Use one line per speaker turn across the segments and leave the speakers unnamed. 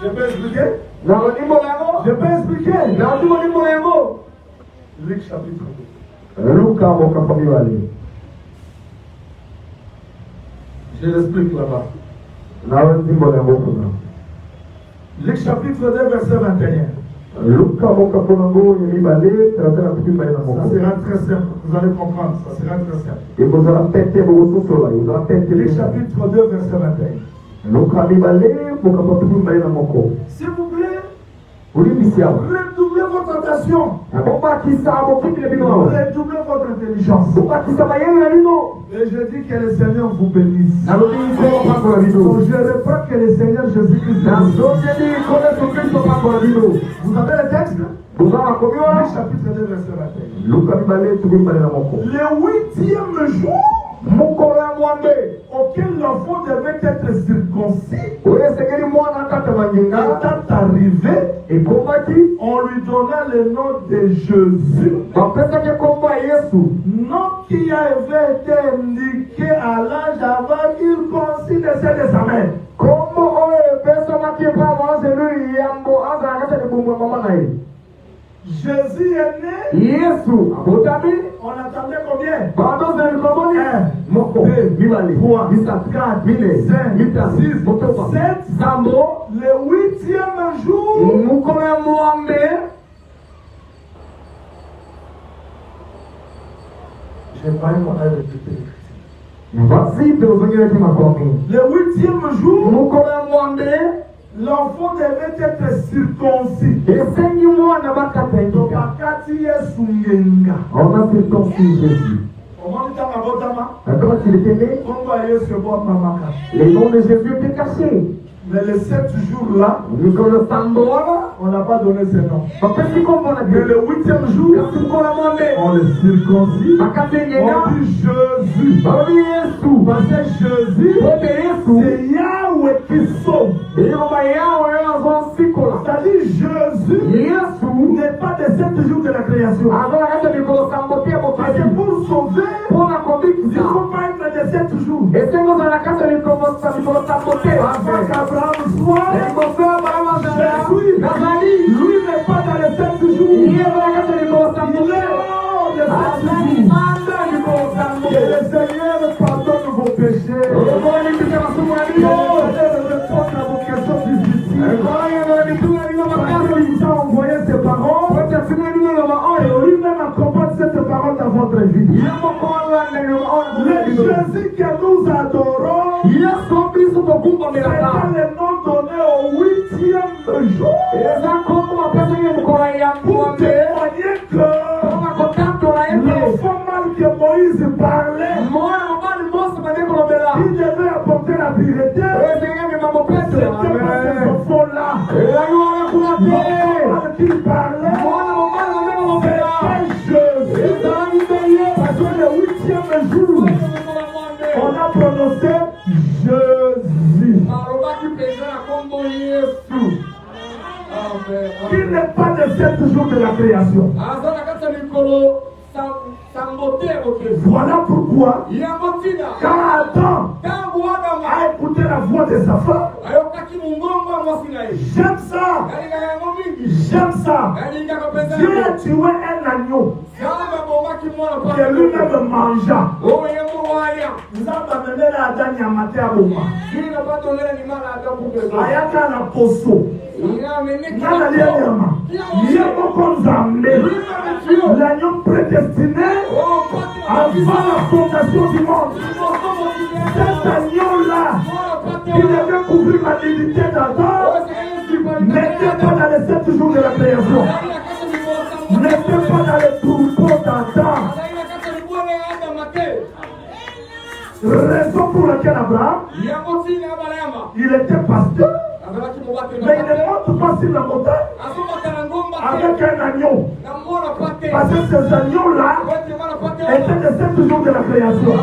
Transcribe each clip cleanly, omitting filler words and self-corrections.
Je peux expliquer?
Je peux expliquer.
Luc chapitre 2. Je l'explique là-bas. Luc chapitre 2, verset 21. Ça sera très simple, vous allez comprendre, ça sera très simple. Luc chapitre 2, verset 21. S'il vous plaît, redoublez votre attention. Redoublez votre intelligence. Et je dis que le Seigneur vous bénisse. Je reprends que le Seigneur Jésus-Christ vous avez le texte? Luc chapitre 2, verset 21. Le 8e jour auquel l'enfant devait être circoncis étant arrivé, on lui donna le nom de Jésus, nom qui avait été indiqué à l'âge avant qu'il conçut de sa mère. Jésus est né. On attendait combien? 1, 2, 3, 4, 5, 6, 7. Le 8e jour. J'ai pas eu mon aide de répéter. Le 8e jour. L'enfant devait être circoncis.
On a circoncis Jésus. Quand il était né, les noms de Jésus étaient cachés.
Mais les 7 jours-là, on n'a pas donné ce nom. Mais le 8e jour, on le circoncis. On dit Jésus. Parce que Jésus, c'est Yahweh qui sauve. C'est-à-dire Jésus n'est pas des 7 jours de la création. Parce que pour sauver, il ne faut pas être des 7 jours. Avant qu'Abraham soit, Jésus, lui n'est pas dans les 7 jours. Il est hors des 7 jours. Que le Seigneur pardonne vos péchés. Que le Seigneur réponde à vos questions difficiles. Il a envoyé ses paroles. Et lui-même accompagne cette parole dans votre vie. Le Jésus que nous adorons, c'est le nom donné au 8e jour. Pour témoigner que l'enfant mal que Moïse parlait, il devait apporter la vérité. C'était pas ces enfants-là. L'enfant mal qu'il parlait, c'était Jésus. Parce que le 8e jour, on a prononcé Jésus. Il n'est pas de 7 jours de la création. Voilà pourquoi, quand Adam a écouté la voix de sa femme, j'aime ça. J'aime ça. Dieu a tué un agneau que lui-même mangea. Nous avons amené la Adam Yamate à Boma. Ayaka na poso. L'agneau prédestiné avant la fondation du monde. Cet agneau-là, qui devait couvrir la dignité d'Adam, n'était pas dans les 7 jours de la création. N'était pas dans les troupeaux d'Adam. Raison pour laquelle Abraham, il était pasteur, mais il ne monte pas sur la montagne avec un agneau. Parce que ces agneaux-là étaient les 7 jours de la création.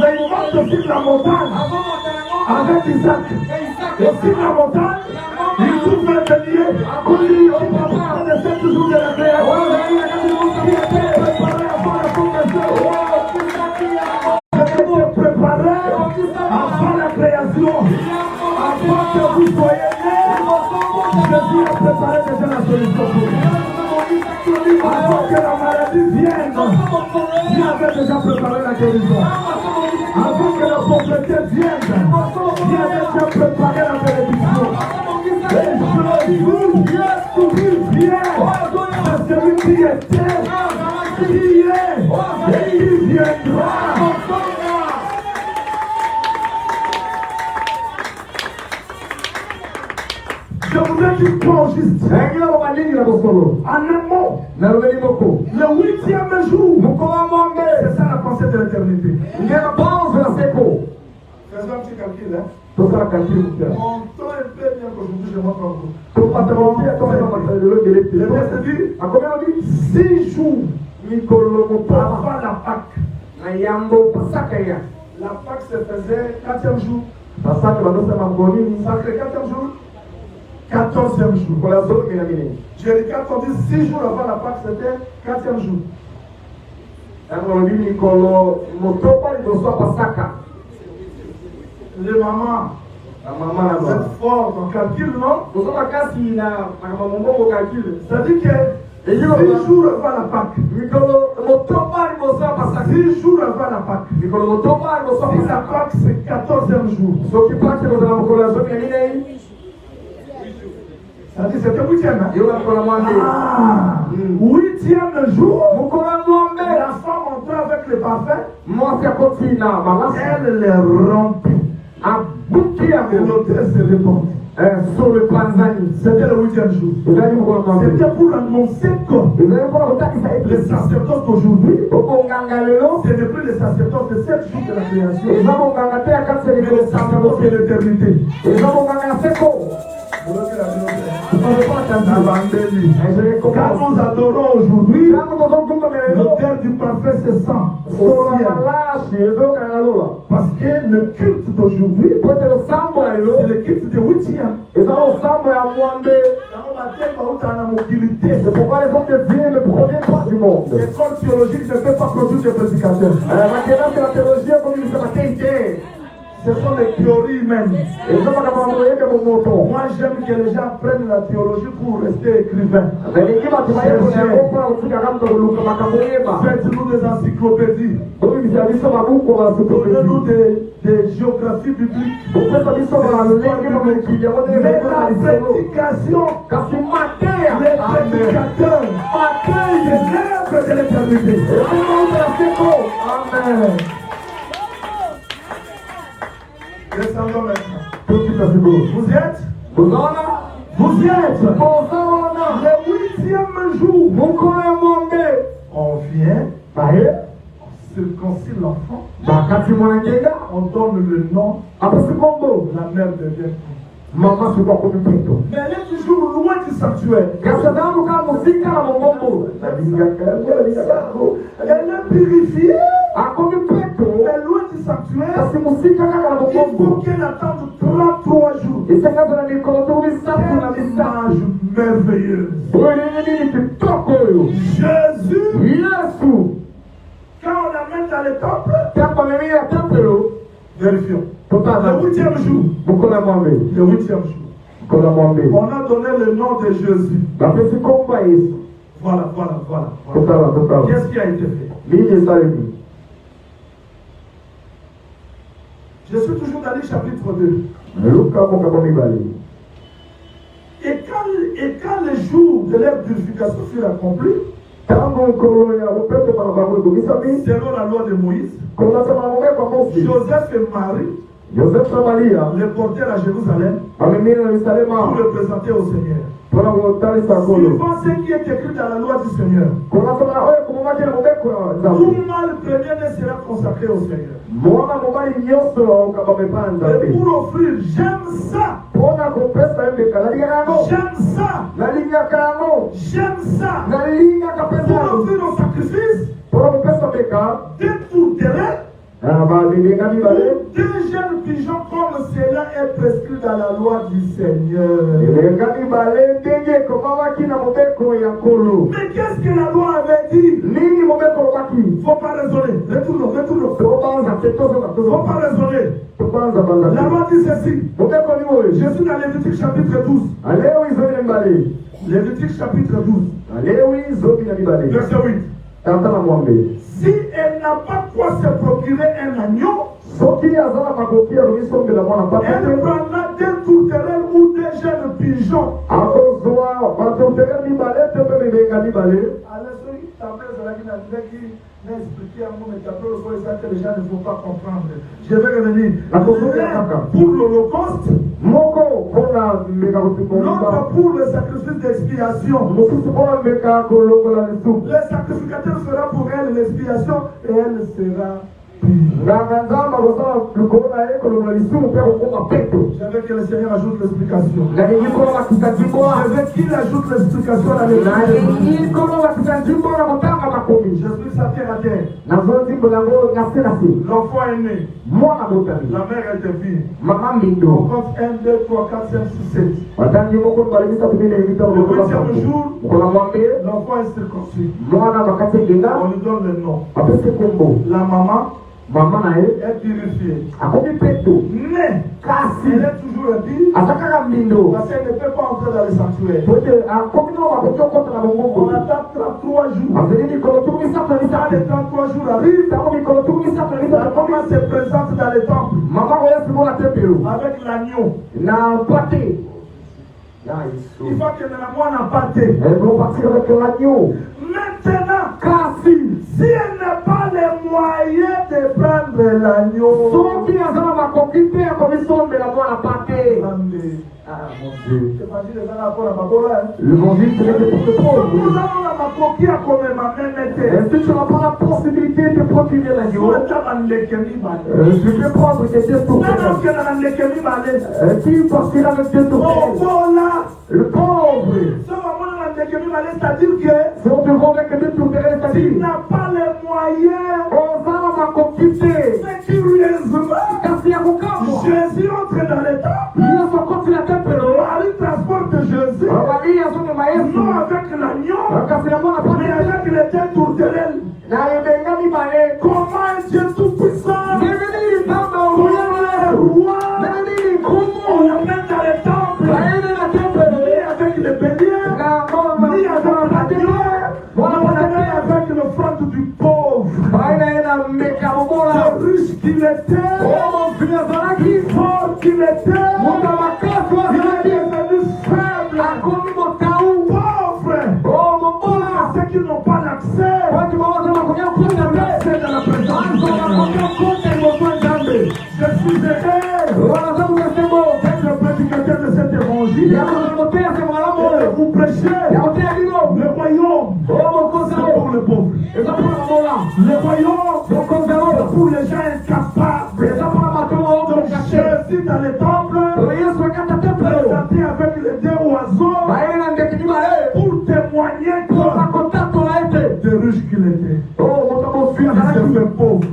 Mais il monte sur la montagne avec Isaac. Et sur la montagne, il trouve un bélier pour lui les 7 jours de la création. Il était préparé avant la fondation. Préparé avant la création, avant que vous soyez nés. a préparé déjà la solution pour lui. Avant que la maladie vienne, Dieu avait déjà préparé la guérison. Avant que la pauvreté vienne, Dieu avait déjà préparé la bénédiction. Et je vous vient, c'est celui qui était, qui est et qui viendra. Je voudrais qu'il pense juste en un mot. Le 8e jour, c'est ça la pensée de l'éternité. Faisons un petit calcul, hein. Mon temps est peu bien qu'aujourd'hui je montre en vous. Le verset dit, 6 jours avant la Pâque. La Pâque se faisait 4e jour. Sacré 4e jour. 14e jour. Jéricho, on dit 6 jours avant la Pâque, c'était 4e jour. Les mamans, vous êtes forts en calcul, non? C'est-à-dire que 6 jours avant la Pâque. 6 jours avant la Pâque. Si la Pâque c'est 14e jour. C'est-à-dire c'était 8e. 8e jour. La femme entrait avec le parfum. Elle les rompit. Et l'autel se répandit. C'était le 8e jour. C'était pour annoncer que les sacerdotes d'aujourd'hui, ce n'est plus les sacerdotes de 7 jours de la création, mais les sacerdotes de l'éternité. Quand nous adorons aujourd'hui, l'autel du parfait se sent au ciel. Parce que le culte d'aujourd'hui, c'est le culte de 8e. C'est pourquoi les hommes viennent ne proviennent pas du monde. L'école théologique ne peut pas produire des prédicateurs. Ce sont des théories humaines. Moi j'aime que les gens prennent la théologie pour rester écrivains. Faites-nous des encyclopédies. Donnez-nous des géographies bibliques. Mais la prédication, les prédicateurs accueillent les œuvres de l'éternité. Amen. Descendons maintenant. Vous y êtes? Vous y êtes? Le 8e jour, on vient, on circoncit l'enfant, on donne le nom, la mère devient. Mais elle est toujours loin du sanctuaire. Elle est purifiée. Mais loin du sanctuaire, il faut qu'elle attende 33 jours. Quelle image merveilleuse. Jésus, quand on l'amène dans le temple, vérifions. Le 8e jour. Le 8e jour. On a donné le nom de Jésus. Voilà. Qu'est-ce qui a été fait? Je suis toujours dans le chapitre 2. Et quand le jour de leur purification fut accompli, selon la loi de Moïse, Joseph et Marie le portèrent à Jérusalem pour le présenter au Seigneur. Suivant ce qui est écrit dans la loi du Seigneur, tout mâle premier-né sera consacré au Seigneur. Et pour offrir, j'aime ça. Pour offrir au sacrifice, 2 tours terrain, 2 jeunes pigeons comme cela est prescrit dans la loi du Seigneur.
Mais
qu'est-ce que la loi avait dit?
Il ne
faut pas raisonner. Retournons. Faut pas raisonner. La loi dit ceci. Je suis dans Lévitique chapitre 12. Lévitique chapitre 12. Verset 8. Si elle n'a pas quoi se procurer un agneau, elle prendra des tourterelles ou des jeunes pigeons. Les gens ne vont pas comprendre. Je vais revenir. Pour l'Holocauste, l'autre pour le sacrifice d'expiation. Le sacrificateur fera pour elle l'expiation et elle sera pure. Je veux que le Seigneur ajoute l'explication. Je veux qu'il ajoute l'explication à la lecture. Je suis sa terre à terre. L'enfant est né. La mère était fille. On compte 1, 2, 3, 4, 5, 6, 7. Le 8e jour, l'enfant est circoncis. On lui donne le nom. La maman est purifiée. Mais, elle est toujours impie parce qu'elle ne peut pas entrer dans le sanctuaire. On attend 33 jours. Quand les 33 jours arrivent, la maman se présente dans le temple avec l'agneau. Il faut que la maman n'a pas été.
Elles vont partir avec l'agneau.
Maintenant, si elle n'a pas les moyens de prendre l'agneau,
mon Dieu. L'évangile, c'est pour te prendre. Est-ce que tu n'as pas la possibilité de procurer l'agneau? Je peux prendre tes deux tourterelles. Qui partira avec deux tourterelles? Le pauvre.
C'est-à-dire que
si on te vend avec deux tourterelles, c'est-à-dire
tu n'as pas les moyens. Jésus entre dans le temple. Marie transporte Jésus. Non avec l'agneau, mais avec les deux tourterelles. Comment est Dieu tout-puissant? Comment est roi? On l'amène dans le temple. Ni avec les béliers, ni avec l'agneau. On l'amène avec l'offrande du pauvre. Le riche qu'il était, fort qu'il était, il est devenu faible, pauvre. Ceux qui n'ont pas l'accès dans la présence de Dieu. Je suis heureux d'être le prédicateur de cet évangile. Et vous prêchez le royaume, c'est pour le pauvre. Le royaume, c'est pour les gens incapables. Donc Jésus dans les temples, présenté avec les deux oiseaux pour témoigner de riche qu'il était. Il s'est fait pauvre.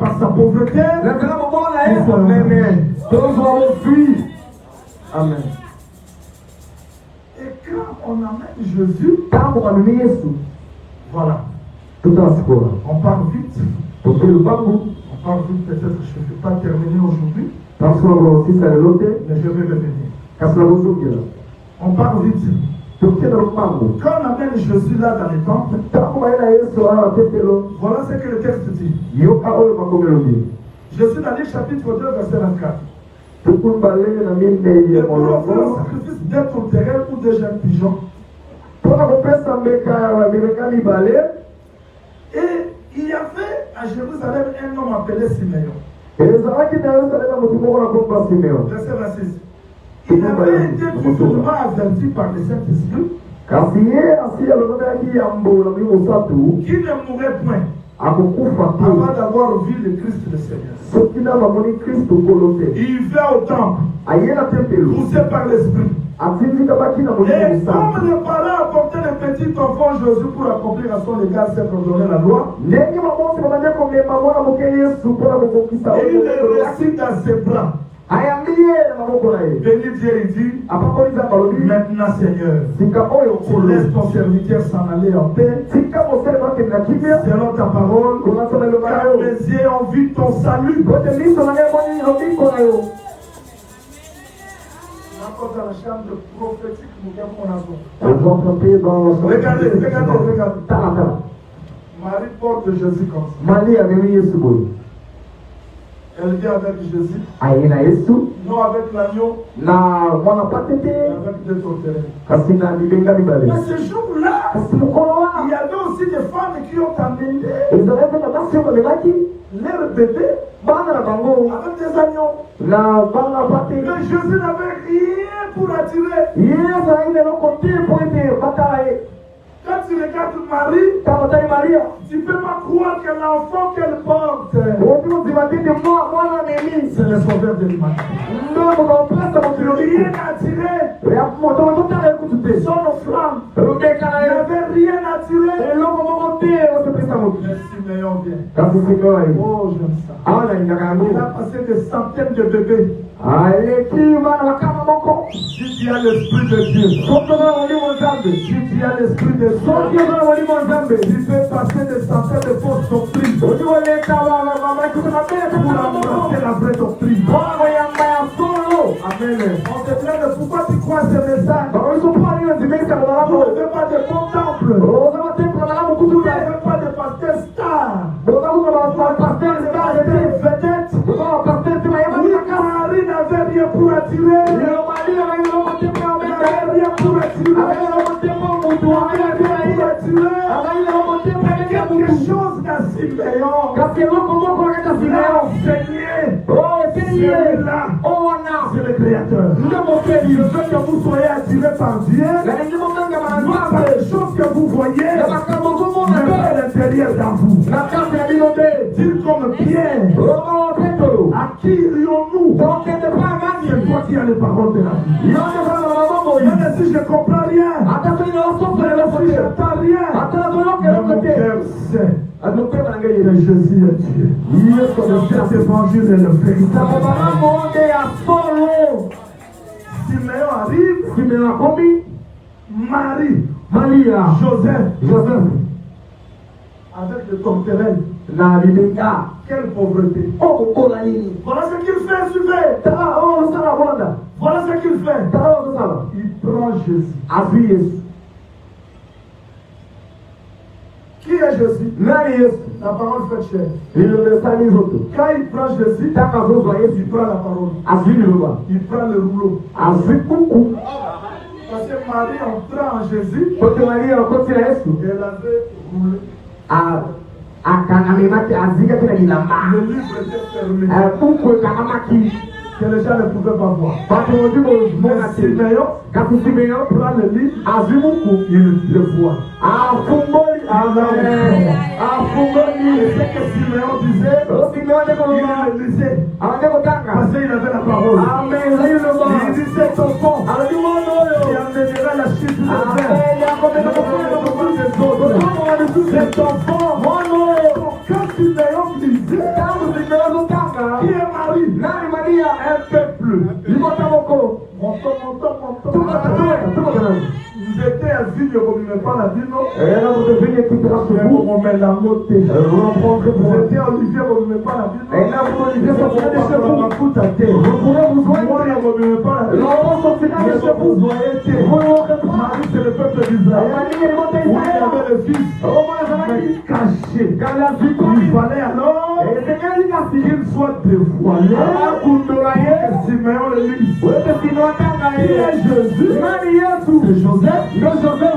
Par sa pauvreté, Amen. Et quand on amène Jésus, voilà. On part vite. On part vite, peut-être je ne vais pas terminer aujourd'hui. Mais je vais revenir. On part vite. Quand on amène Jésus là dans les temples, voilà ce que le texte dit. Jésus dans le chapitre 2, verset 24. Et pour offrir le sacrifice des tourterelles ou des jeunes pigeons. Et il y avait à Jérusalem un homme appelé Siméon. Verset 26. Il avait été divinement averti par le Saint-Esprit qui ne mourrait point avant d'avoir vu le Christ le Seigneur. Il va au temple, poussé par l'Esprit. Et comme les parents apportaient le petit enfant Jésus pour accomplir à son égard cette ordonnée la loi, et il est assis dans ses bras. Béni Dieu, il dit, maintenant Seigneur, laisse ton serviteur s'en aller en paix, selon ta parole, car mes yeux ont vu ton salut. Dans la chambre prophétique, nous avons regardez. Marie porte Jésus comme ça. Elle vient avec Jésus. Non avec l'agneau. Avec des sauterelles. Mais ce jour-là, il y avait aussi des femmes qui ont amené leur bébé avec des agneaux. Mais Jésus n'avait rien pour attirer. Quand tu regardes Marie, tu ne peux pas croire que l'enfant qu'elle porte, c'est le sauveur de l'humanité. Rien attiré. Son flamme n'avait rien attiré. Mais Siméon vient. Oh, j'aime ça. Il a passé des centaines de bébés. Si tu as l'esprit de Dieu, si tu as l'esprit de Dieu, tu peux passer des centaines de fausses doctrines pour embrasser la vraie doctrine. Amen. On te demande pourquoi tu crois ce message. Tu ne veux pas de bon temple. Tu ne veux pas de pasteur star. Vedette. Marie n'avait rien pour attirer. Quelque chose dans Siméon. Celui-là, c'est le Créateur. Je veux que vous soyez attirés par Dieu. Pas les choses que vous voyez, mais à l'intérieur dans vous. Dire comme Pierre, à qui irions-nous? C'est toi qui as les paroles de la vie. Même si je ne comprends rien, même si je n'entends rien, mon cœur sait que Jésus est Dieu. Cet évangile est le véritable. Siméon arrive, Marie, Joseph, avec le sauterelles. Quelle pauvreté. Voilà ce qu'il fait, suivez. Voilà ce qu'il fait. Il prend Jésus. Qui est Jésus? La parole fait chair. Quand il prend Jésus, il prend la parole. Il prend le rouleau. Parce que Marie entra en Jésus, elle avait roulé. Le livre était fermé. Que les gens ne pouvaient pas voir. Mais Siméon prend le livre, il le voit. C'est ce que Siméon disait, il le lisait. Parce qu'il avait la parole. Il dit c'est ton fond qui amènera la chute de terre. C'est ton fond. Quand Siméon lisait, qui est Marie? Un peuple. Montons. Vous étiez à ville, vous ne pas la ville, non? Vous met la montée. Vous étiez à Olivier, vous ne pas la ville, non? Vous à terre. Vous ne pas la ville. Vous voyez, Marie, c'est le peuple d'Israël. Où il y avait le fils, mais caché. Il fallait alors qu'il soit dévoilé. Siméon le lise. Qui est Jésus? C'est Joseph.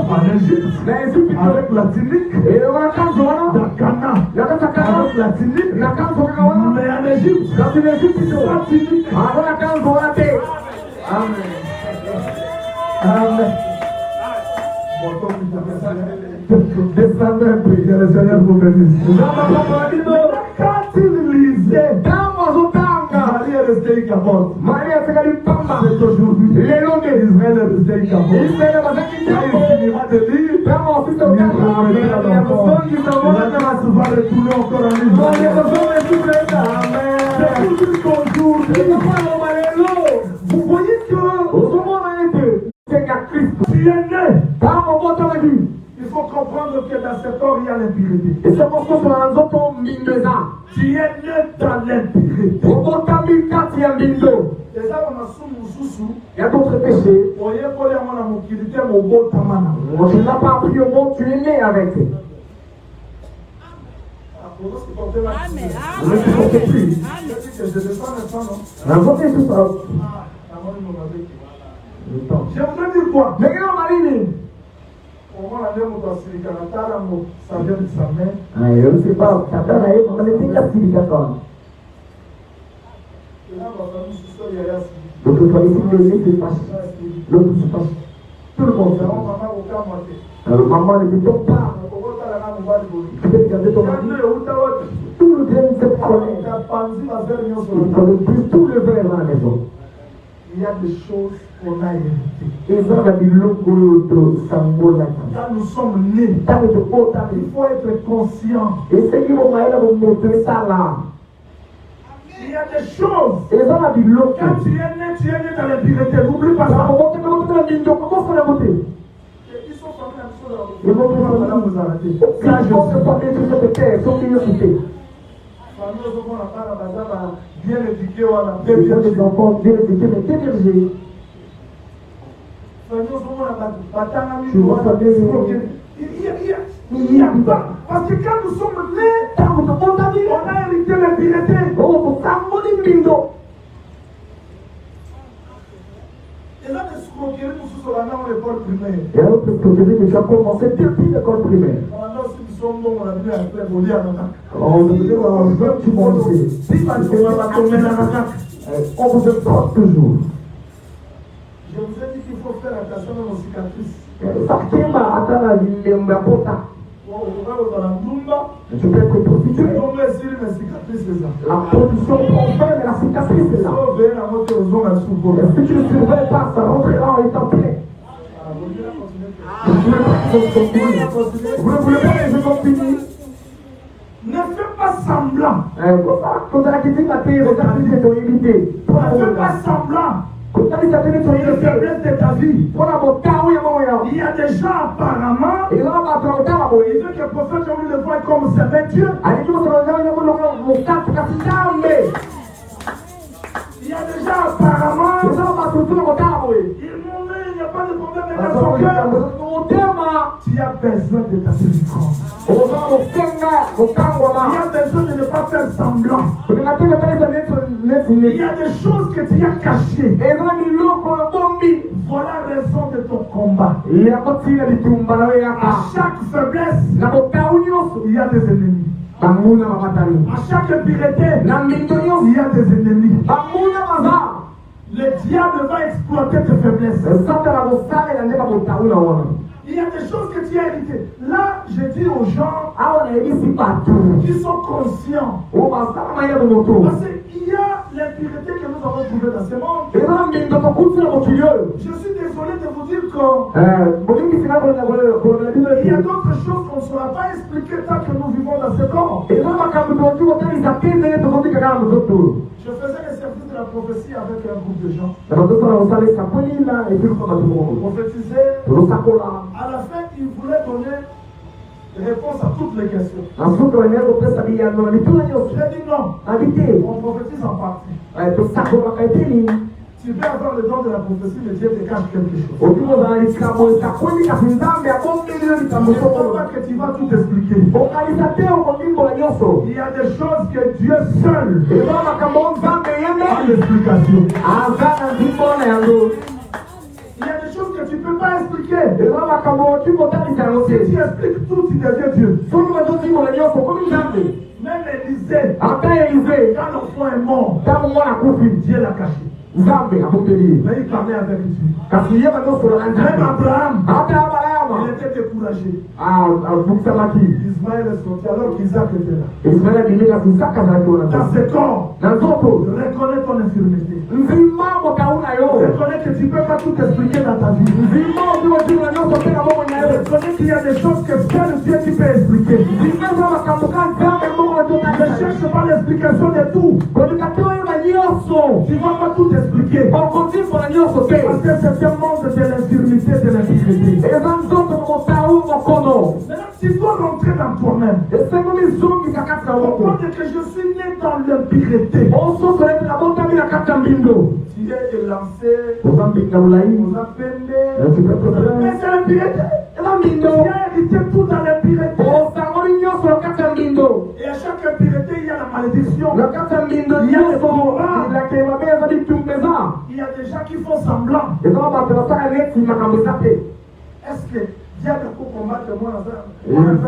En Égypte. Avec la tunique. Dans Cana. Avec la tunique. Mais en Égypte. Pas tunique. Amen. Descendez un peu, que le Seigneur vous bénisse. Quand il lisait, Marie est restée capote. C'est aujourd'hui. Israël est resté capote. Il finira de lire. Il va souvent retourner encore en Israël. C'est tout qu'aujourd'hui, dans ce corps, il y a l'impureté.
Et c'est pourquoi tu as un autre mindeza.
Tu es né dans l'impureté. Et ça, on a sous.
Il y a d'autres péchés.
On y est collé à mon amour qui était mon beau tamana.
Tu n'as pas appris au monde, tu es né avec.
Amen.
Je ne supporte plus.
Je descends maintenant, non?
La volonté tout ça.
Je voudrais dire quoi?
Mais regarde Marine.
On va aller au Canada, ça vient de sa main.
Je ne sais pas. Ça donne à elle, on est déjà si d'accord. Donc, il faut ici que les se passe. L'autre se passe. Tout le monde se passe. Alors, maman ne dit pas. Tu peux regarder ton mari. Tout le grain se connaît. Il connaît plus tout le verre dans la maison.
Il y a des choses qu'on a héritées. Quand nous sommes nés, il faut être conscient. Il y a des choses. Quand tu es né dans l'impureté. N'oublie pas ça. Ils sont formés à nous. Vous arrêter. Ça, je bien éduqués,
des enfants bien éduqués, mais dévergés.
Il n'y a pas. Parce que quand nous sommes nés, on a hérité l'impureté. Et là, les escroqueries nous sont dans l'école primaire.
Et alors, parce que tu as commencé depuis l'école primaire.
Maintenant, si nous sommes bons, on a vu un peu évoluer à l'attaque.
On veut dire, tu montes.
Si on va tomber dans l'attaque,
on vous apporte toujours.
Je vous ai dit qu'il faut faire attention à nos cicatrices.
Fakima, attends la vie, mais on va pas. Tu peux être prostitué. La position profonde et la cicatrice est là. Si tu ne surveilles pas, ça rentrera en étant plein. Vous voulez pas que je continue?
Ne fais pas semblant.
Ne fais pas
semblant.
Le
faiblesse de ta vie. Il y a des gens apparemment. Il veut que le prophète Jean le voie comme servant Dieu. Il y a des gens apparemment. Ils m'ont dit il n'y a pas de problème dans son cœur. Tu as besoin de ta délivrance. Il y a besoin de ne pas faire semblant. Il y a des choses que tu as cachées. Voilà la raison de ton combat. À chaque faiblesse, il y a des ennemis. À chaque impureté, il y a des ennemis. Le diable va exploiter tes faiblesses. Il y a des choses que tu as héritées. Là, je dis aux gens qui sont conscients. Parce qu'il y a l'impureté que nous avons trouvée dans ce monde. Je suis désolé de vous dire qu'il y a d'autres choses qu'on ne saura pas expliquer tant que nous vivons dans ce corps. Je faisais les services de la prophétie avec un groupe de gens. Prophétiser. À la fin, ils voulaient donner réponse à toutes les questions. J'ai dit non. On prophétise en partie. Tu veux avoir le don de la prophétie, mais Dieu te cache quelque chose. Il ne faut pas que tu vas tout expliquer. Il y a des choses que Dieu seul a l'explication. Il y a des choses que tu ne peux pas expliquer. Si tu expliques tout, tu deviens Dieu. Même Élisée, quand l'enfant est mort, Dieu l'a caché. Mais il parlait avec Dieu. Même Abraham, il était découragé. Ismaël est sorti alors qu'Isaac était là. Dans ce corps, reconnais ton infirmité. Reconnais que tu ne peux pas tout expliquer dans ta vie. Reconnais qu'il y a des choses que seul Dieu qui peut expliquer. Ne cherche pas l'explication de tout. Tu ne vas pas tout expliquer. Parce que c'est un monde de l'infirmité. l'infirmité de l'impureté.
Maintenant,
Tu dois rentrer dans toi-même. Comprendre que je suis né dans l'impureté. Tu es lancé, vous appelez, mais c'est l'impureté. Tu as hérité tout dans l'impureté. Et à chaque impureté, il y a la malédiction. Il y a le combat. Il y a des gens qui font semblant. Est-ce que diable peut combattre moi dans ça?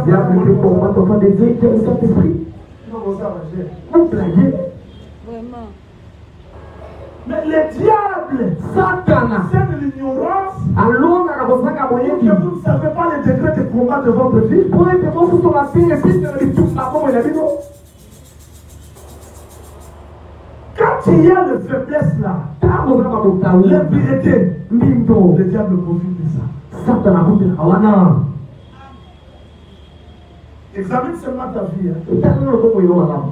Diable peut combattre enfin des dieux qui ont Saint-Esprit. Vous blaguez.
Vraiment.
Mais le diable,
Satan,
c'est de l'ignorance.
alors
Que vous ne savez pas le degré de combat de votre vie. Quand il y a de faiblesse là, l'impureté, le diable profite de ça. Examine seulement ta vie.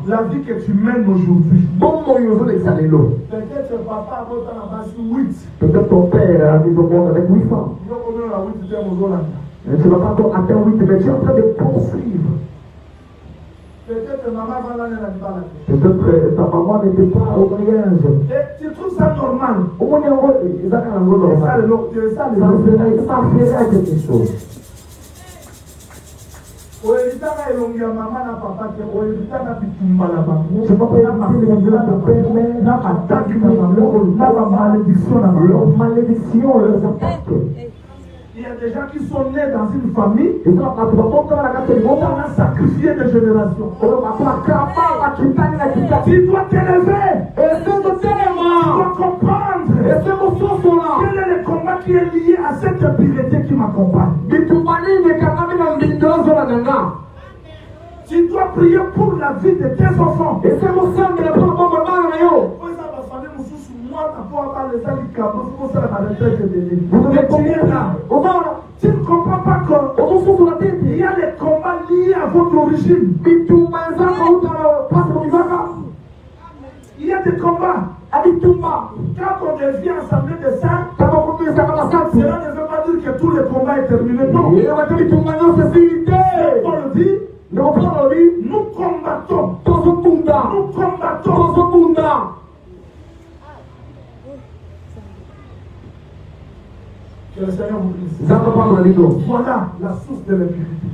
La vie que tu mènes aujourd'hui. Peut-être papa a voté en bas sur 8.
Peut-être ton père a mis au monde avec 8 femmes. Tu ne vas pas encore atteindre 8, mais tu es en train de poursuivre.
Peut-être maman va l'année la balle.
Peut-être ta maman n'était pas au mariage.
Et tu trouves ça normal?
Au moins, ça ferait quelque chose.
Tu ne peux pas éviter leur
malédiction, leurs attaques.
Il y a des gens qui sont nés dans une famille et on a sacrifié des générations. Tu dois t'élever. Tu dois comprendre quel est le combat qui est lié à cette impureté qui m'accompagne. Tu dois prier pour la vie de tes enfants. Vous devez prier là. Tu ne comprends pas qu'il y a des combats liés à votre origine. Il y a des combats. Quand on devient assemblée de saints, cela ne veut pas dire que tous les combats sont terminés. Non. Paul dit, nous combattons. Nous combattons. Que le Seigneur vous bénisse. Voilà la source de l'impureté.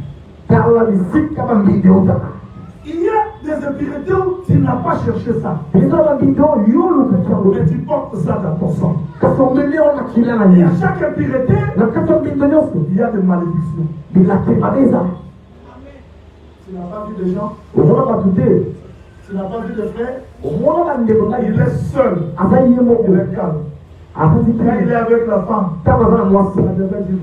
Il y a des impuretés où tu n'as pas cherché ça. Mais tu portes ça dans ton sang. Et à chaque impureté, il y a des malédictions. Tu n'as pas vu de gens. Tu n'as pas vu de frère. Il est seul. Il est calme. Quand il est avec la femme, ça devait dire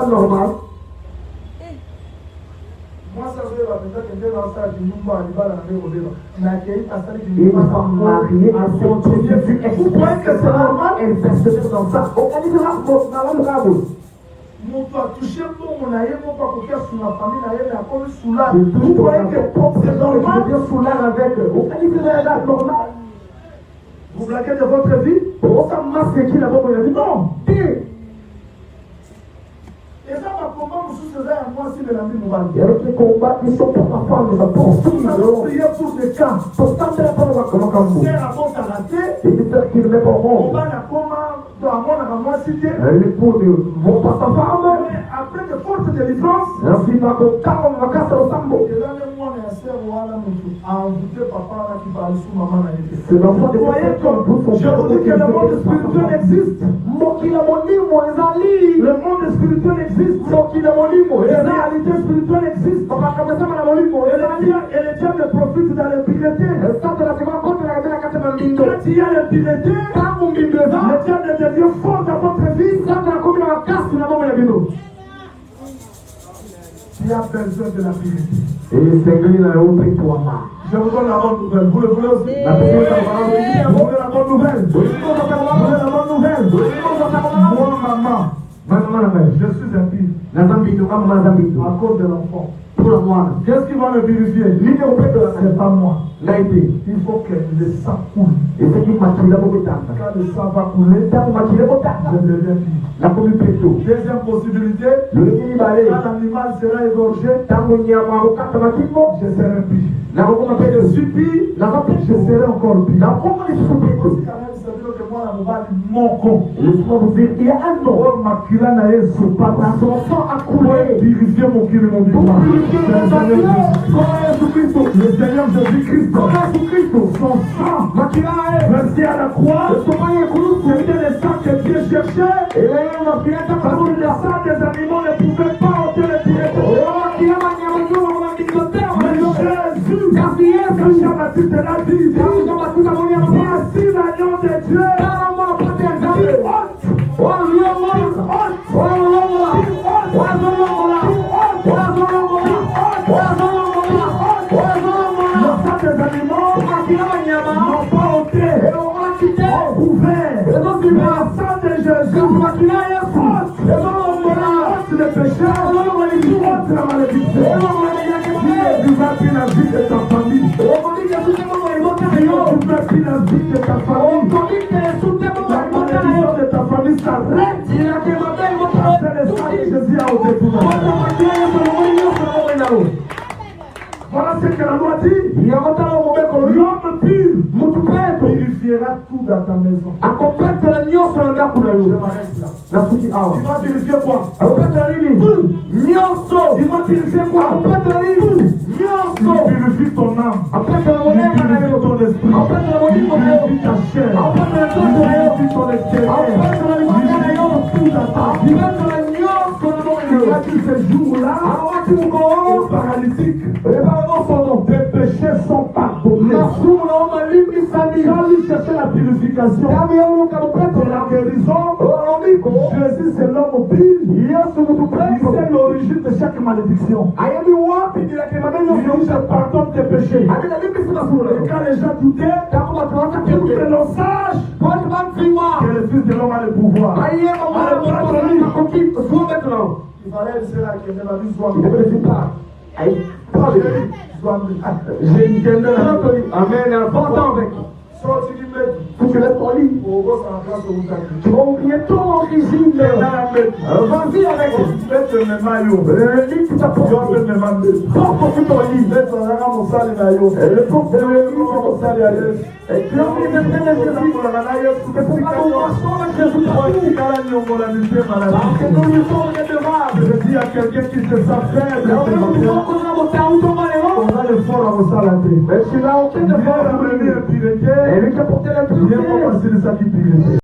normal. Moi, ça veut dire que je vais faire du Numba, il va l'amener au débat. Mais il y a une femme mariée, vous croyez que c'est normal? Elle persiste dans ça. Mon toit touché pour mon aïe, mon pas pour faire sous la famille, l'aïe, la pomme sous la. Vous croyez que c'est normal? Je veux dire sous la avec eux. Normal. Vous blaguez de votre vie? Ça masque qui là-bas, il a dit non. Et ça va combattre sous ce à moi si le lundi nous va. Il y a d'autres combats qui sont pour ma femme, nous allons prier pour des cas. Pourtant, c'est la femme va comment comme vous. C'est la porte à la tête. Et c'est qu'il ne met pas rond. On va la commander à moi cité. Les époux ne vont pas sa femme. Mais après de fortes délivrances. Ainsi, on va casser au sambo. Et là, le mois, les sœurs, voilà, nous a envoûté papa qui parle sous maman. C'est l'enfant de voyez comme vous. Je vous dis que le monde spirituel existe. Le monde spirituel existe. Les réalités spirituelles existent. Et le diable profite dans l'impureté. Quand il y a l'impureté, le diable devient fort dans votre vie. Il y a besoin de la pureté. Je vous donne la bonne nouvelle. Vous le voulez aussi? Vous voulez la bonne nouvelle? Moi, maman, je suis impie. À cause de l'enfant. Qu'est-ce qui va me purifier? C'est pas moi. Il faut que le sang coule. Quand le sang va couler, je deviens pur. Deuxième possibilité, quand l'animal sera égorgé, je serai pur. Je suis pur, je serai encore pur. Il y a un nom son sang a coulé. Purifier mon cœur et mon vie. Le Seigneur Jésus-Christ, son sang versé à la croix, c'était le sang que Dieu cherchait. Parce que le sang des animaux ne pouvait pas ôter les puretés. Mais Jésus, Jean-Baptiste l'a dit, voici l'agneau de Dieu. Le péché, la malédiction. Tu vas plus la vie de ta famille. Tu vas plus la vie de ta famille. La malédiction de ta famille s'arrête. C'est le sang de Jésus a ôté tout. Voilà ce que la loi dit. L'homme pur purifiera tout dans ta maison. Tu vas purifier quoi? Tu vas purifier quoi? Tu purifies ton âme. Tu purifies ton esprit. Tu purifies ta chair. Tu purifies ton extérieur. Tu purifies tout dans ta vie. Ce jour-là, les paralytiques, tes péchés sont pardonnés. Quand lui cherchait la purification et la guérison, Jésus c'est l'homme pur. C'est l'origine de chaque malédiction. Je pardonne tes péchés. Et quand les gens doutaient, que l'on sache que le Fils de l'homme a le pouvoir. Il fallait laisser la question, la vie soit. J'ai une question. Amen. Faut que tu laisses ton lit. Tu vas oublier ton origine. Vas-y avec le lit qui t'apporte. Porte sur ton lit. Le porte de l'Église. Et tu as oublié de faire les Jésus. C'est pour ça qu'on marche avec Jésus. Parce que nous lui sommes redevables. Je dis à quelqu'un qui se sent faible. On a le fort à vous salader. Mais je suis là, on fait de fort à vous impureté. Et lui qui a porté la pureté.